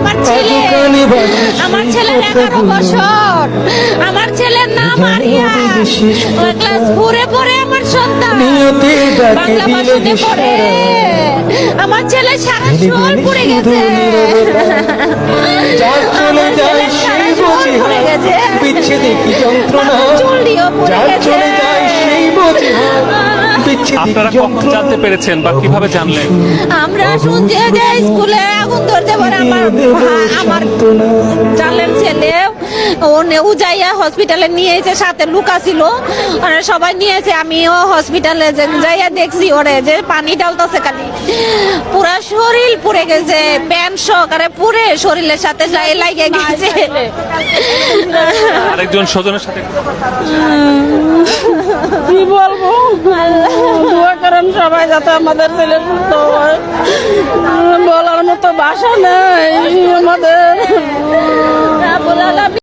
আমার ছেলে, আমার ছেলের 11 বছর, আমার ছেলের নাম আরিয়া, ক্লাস 4-এ পড়ে আমার সন্তান, বাংলা ভাষাতে পড়ে। আমার ছেলে সারা শরীর পুড়ে গেছে, আমার ছেলে সারা শরীর পুড়ে গেছে, চুলটিও পুড়ে গেছে। আপনারা কখন জানতে পেরেছেন বা কিভাবে জানলেন? আমরা শুনছি যে স্কুলে আগুন ধরতে পারে, আমার জালের ছেলে ও যাইয়া হসপিটালে নিয়েছে, সাথে লুকা ছিল, ওরা সবাই নিয়েছে। আমিও হসপিটালে যাইয়া দেখছি ওরে যে পানি ডালতেছে, খালি পুরা শরীর পুড়ে গেছে, প্যান্ট সহকারে পুড়ে শরীরের সাথে লাগে গেছে। আরেকজন স্বজনের সাথে কি বলবো, দোয়া করেন সবাই যাতে আমাদের ছেলে সুস্থ হয়। বলার মতো ভাষা নেই আমাদের।